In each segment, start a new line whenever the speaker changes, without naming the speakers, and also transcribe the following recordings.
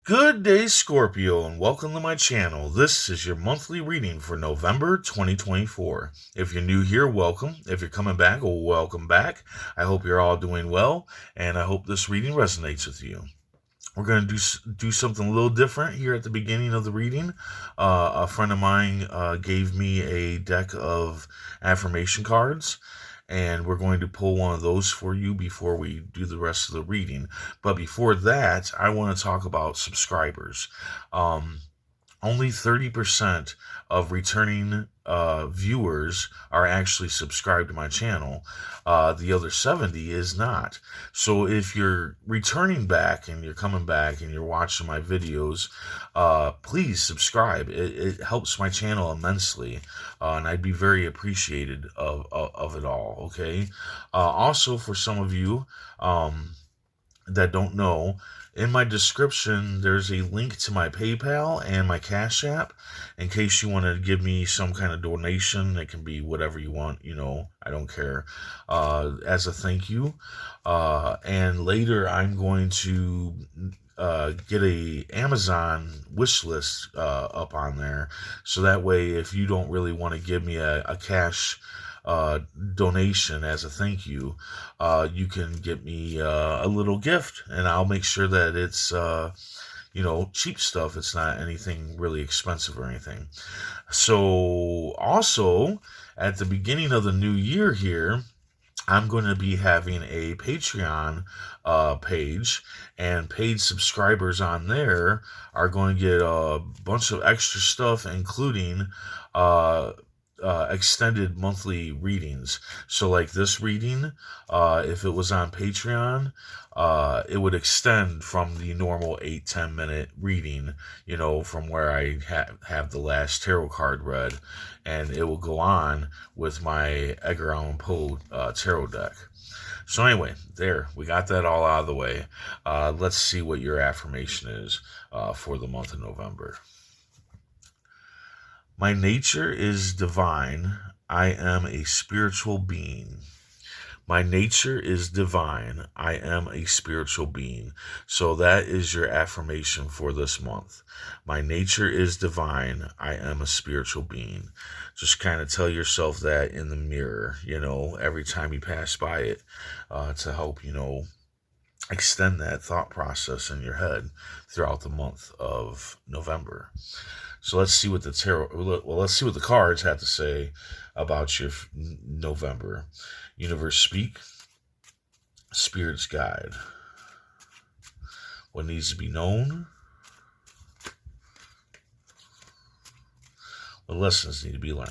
Good day, Scorpio, and welcome to my channel. This is your monthly reading for November 2024. If you're new here, welcome. If you're coming back, welcome back. I hope you're all doing well, and I hope this reading resonates with you. We're going to do something a little different here at the beginning of the reading. A friend of mine gave me a deck of affirmation cards, and we're going to pull one of those for you before we do the rest of the reading. But before that, I want to talk about subscribers. Only 30% of returning viewers are actually subscribed to my channel. The other 70 is not. So if you're returning back and you're coming back and you're watching my videos, please subscribe. It helps my channel immensely, and I'd be very appreciated of it all. Okay. Also, for some of you that don't know, in my description, there's a link to my PayPal and my Cash App in case you want to give me some kind of donation. It can be whatever you want, I don't care, as a thank you. And later, I'm going to get a Amazon wish list up on there. So that way, if you don't really want to give me a cash donation as a thank you, you can get me a little gift, and I'll make sure that it's cheap stuff. It's not anything really expensive or anything. So also at the beginning of the new year here, I'm going to be having a Patreon page, and paid subscribers on there are going to get a bunch of extra stuff, including extended monthly readings. So like this reading, if it was on Patreon, it would extend from the normal 8-10 minute reading, from where I have the last tarot card read, and it will go on with my Edgar Allan Poe tarot deck. So anyway, there, we got that all out of the way. Let's see what your affirmation is for the month of November. My nature is divine. I am a spiritual being. My nature is divine. I am a spiritual being. So that is your affirmation for this month. My nature is divine. I am a spiritual being. Just kind of tell yourself that in the mirror, every time you pass by it, to help, extend that thought process in your head throughout the month of November. So let's see what let's see what the cards have to say about your November. Universe speak, spirits guide. What needs to be known? What lessons need to be learned?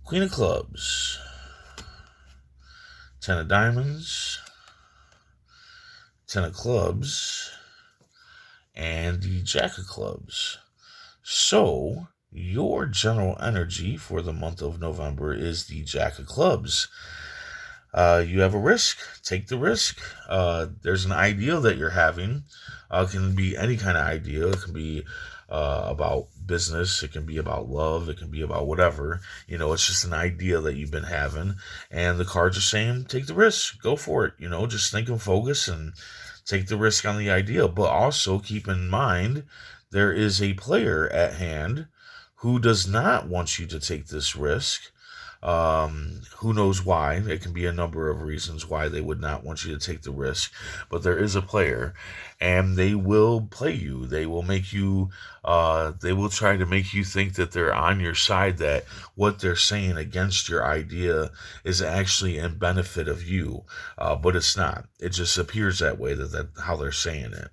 Queen of Clubs, Ten of Diamonds, Ten of Clubs, and the Jack of Clubs. So your general energy for the month of November is the Jack of Clubs. You have a risk. Take the risk. There's an idea that you're having. It can be any kind of idea. It can be about business. It can be about love. It can be about whatever. It's just an idea that you've been having. And the cards are saying, take the risk. Go for it. Just think and focus and take the risk on the idea. But also keep in mind, there is a player at hand who does not want you to take this risk. Who knows why? It can be a number of reasons why they would not want you to take the risk, but there is a player, and they will play you. They will make you, they will try to make you think that they're on your side, that what they're saying against your idea is actually in benefit of you, but it's not. It just appears that way, that how they're saying it.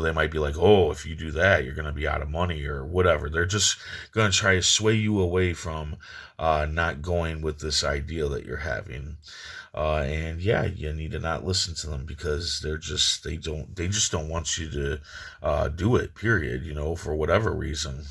They might be like, oh, if you do that, you're going to be out of money or whatever. They're just going to try to sway you away from not going with this idea that you're having. And yeah, you need to not listen to them, because they just don't want you to do it, period, for whatever reason.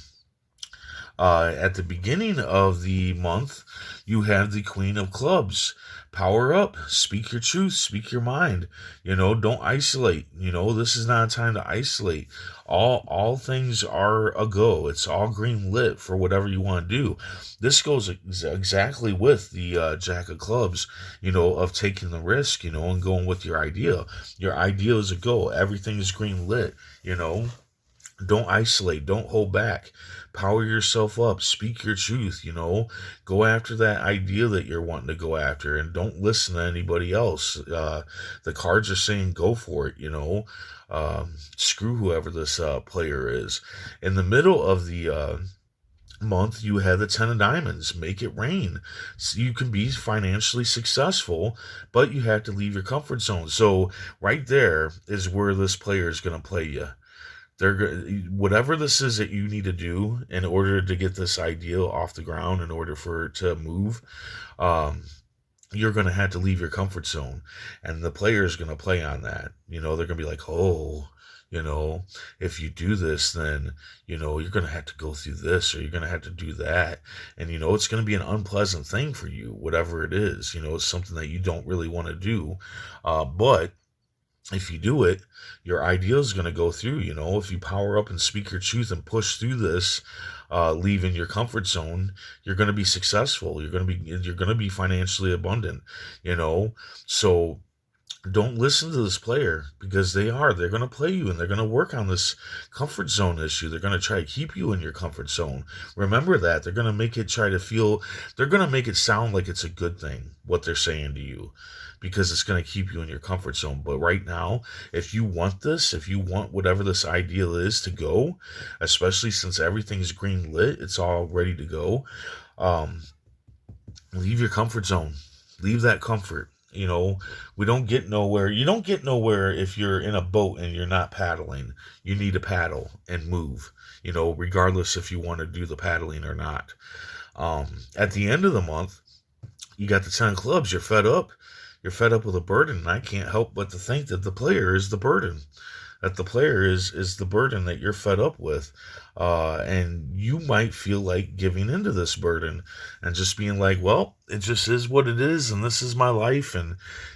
At the beginning of the month, you have the Queen of Clubs. Power up, speak your truth, speak your mind. Don't isolate. This is not a time to isolate. All things are a go. It's all green lit for whatever you want to do. This goes exactly with the Jack of Clubs, of taking the risk, and going with your idea. Your idea is a go. Everything is green lit. Don't isolate, don't hold back, power yourself up, speak your truth. Go after that idea that you're wanting to go after, and don't listen to anybody else. The cards are saying go for it. Screw whoever this player is. In the middle of the month, you have the 10 of diamonds. Make it rain, so you can be financially successful, but you have to leave your comfort zone. So right there is where this player is going to play you. Whatever this is that you need to do in order to get this idea off the ground, in order for it to move, you're going to have to leave your comfort zone, and the player is going to play on that. They're going to be like, oh, if you do this, then you're going to have to go through this, or you're going to have to do that, and it's going to be an unpleasant thing for you, whatever it is. It's something that you don't really want to do, but if you do it, your idea is going to go through. If you power up and speak your truth and push through this, leaving your comfort zone, you're going to be successful. You're going to be financially abundant. So don't listen to this player, because they're going to play you, and they're going to work on this comfort zone issue. They're going to try to keep you in your comfort zone. Remember that. They're going to make it sound like it's a good thing, what they're saying to you, because it's going to keep you in your comfort zone. But right now, if you want whatever this ideal is to go, especially since everything's green lit, it's all ready to go, leave your comfort zone. Leave that comfort. We don't get nowhere. You don't get nowhere if you're in a boat and you're not paddling. You need to paddle and move, regardless if you want to do the paddling or not. At the end of the month, you got the 10 of clubs. You're fed up. You're fed up with a burden, and I can't help but to think that the player is the burden. That the player is the burden that you're fed up with. And you might feel like giving into this burden and just being like, well, it just is what it is, and this is my life, and,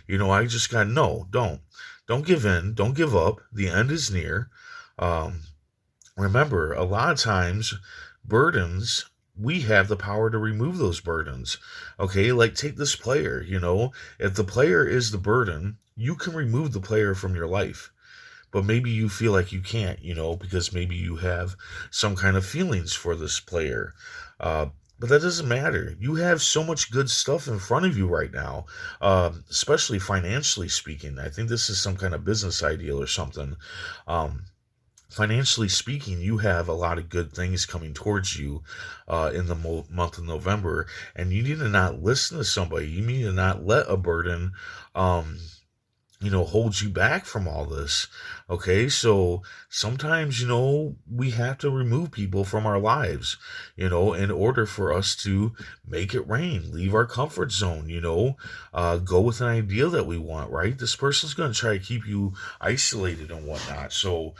I just got, no, don't give in, don't give up. The end is near. Remember, a lot of times, burdens, we have the power to remove those burdens. Okay, like take this player, if the player is the burden, you can remove the player from your life. But maybe you feel like you can't, because maybe you have some kind of feelings for this player. But that doesn't matter. You have so much good stuff in front of you right now, especially financially speaking. I think this is some kind of business ideal or something. Financially speaking, you have a lot of good things coming towards you in the month of November, and you need to not listen to somebody. You need to not let a burden hold you back from all this. Okay, so sometimes, we have to remove people from our lives, in order for us to make it rain, leave our comfort zone, go with an ideal that we want, right? This person's going to try to keep you isolated and whatnot. So,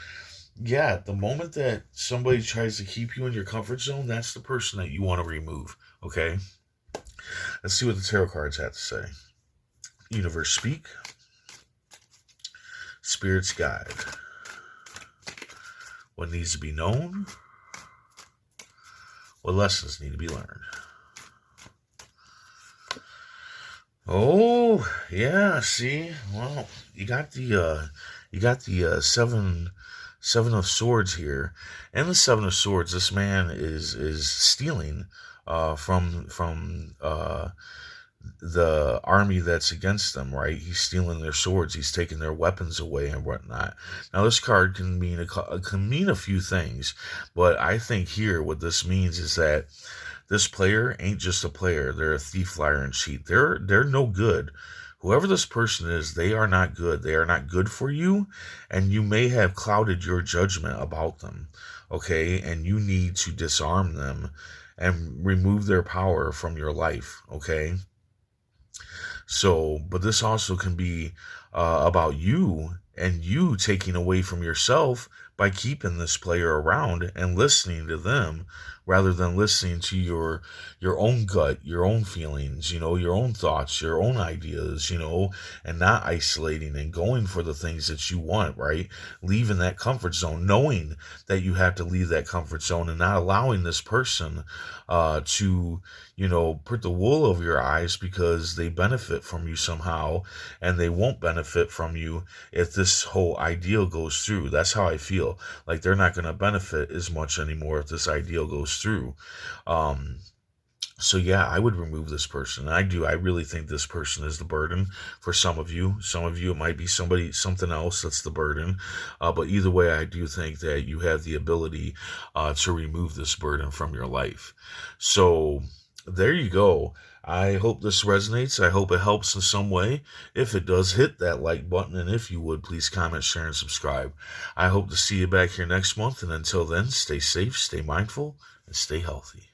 yeah, the moment that somebody tries to keep you in your comfort zone, that's the person that you want to remove, okay? Let's see what the tarot cards have to say. Universe, speak. Spirit's guide. What needs to be known? What lessons need to be learned? Oh, yeah, see? Well, you got the seven of swords here. And the 7 of swords, this man is stealing from the army that's against them, right? He's stealing their swords. He's taking their weapons away and whatnot. Now, this card can mean a few things, but I think here what this means is that this player ain't just a player. They're a thief, liar, and cheat. They're no good. Whoever this person is, they are not good. They are not good for you, and you may have clouded your judgment about them, okay? And you need to disarm them and remove their power from your life, okay? So, but this also can be about you and you taking away from yourself by keeping this player around and listening to them rather than listening to your own gut, your own feelings, your own thoughts, your own ideas, and not isolating and going for the things that you want, right? Leaving that comfort zone, knowing that you have to leave that comfort zone and not allowing this person to, put the wool over your eyes because they benefit from you somehow, and they won't benefit from you if this whole ideal goes through. That's how I feel. Like they're not going to benefit as much anymore if this ideal goes through. Um, so yeah, I would remove this person. I do. I really think this person is the burden for some of you. Some of you, it might be something else that's the burden. But either way, I do think that you have the ability to remove this burden from your life. So there you go. I hope this resonates. I hope it helps in some way. If it does, hit that like button. And if you would, please comment, share, and subscribe. I hope to see you back here next month. And until then, stay safe, stay mindful, and stay healthy.